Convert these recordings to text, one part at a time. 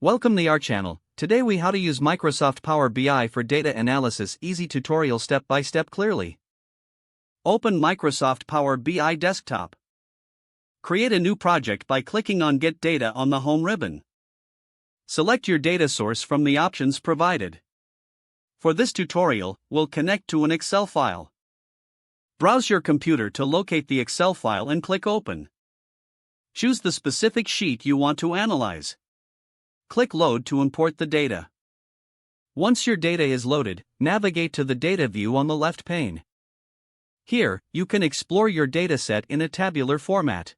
Welcome to our channel. Today we how to use Microsoft Power BI for data analysis. Easy tutorial step by step clearly. Open Microsoft Power BI desktop. Create a new project by clicking on Get Data on the Home ribbon. Select your data source from the options provided. For this tutorial, we'll connect to an Excel file. Browse your computer to locate the Excel file and click Open. Choose the specific sheet you want to analyze. Click Load to import the data. Once your data is loaded, navigate to the Data view on the left pane. Here, you can explore your dataset in a tabular format.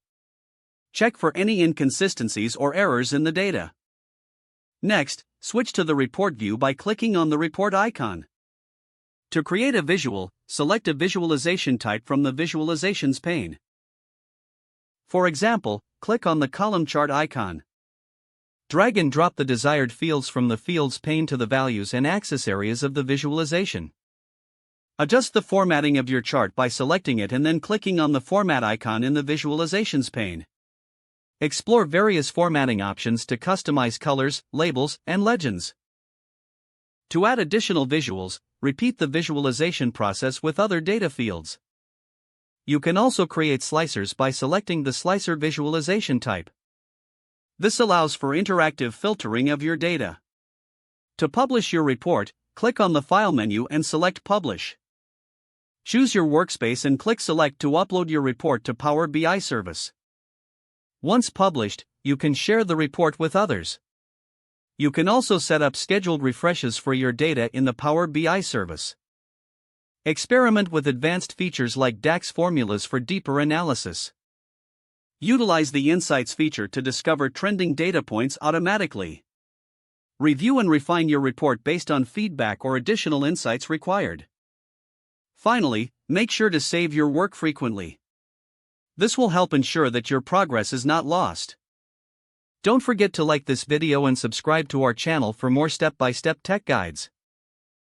Check for any inconsistencies or errors in the data. Next, switch to the Report view by clicking on the Report icon. To create a visual, select a visualization type from the Visualizations pane. For example, click on the column chart icon. Drag and drop the desired fields from the Fields pane to the values and axis areas of the visualization. Adjust the formatting of your chart by selecting it and then clicking on the Format icon in the Visualizations pane. Explore various formatting options to customize colors, labels, and legends. To add additional visuals, repeat the visualization process with other data fields. You can also create slicers by selecting the Slicer visualization type. This allows for interactive filtering of your data. To publish your report, click on the File menu and select Publish. Choose your workspace and click Select to upload your report to Power BI service. Once published, you can share the report with others. You can also set up scheduled refreshes for your data in the Power BI service. Experiment with advanced features like DAX formulas for deeper analysis. Utilize the Insights feature to discover trending data points automatically. Review and refine your report based on feedback or additional insights required. Finally, make sure to save your work frequently. This will help ensure that your progress is not lost. Don't forget to like this video and subscribe to our channel for more step-by-step tech guides.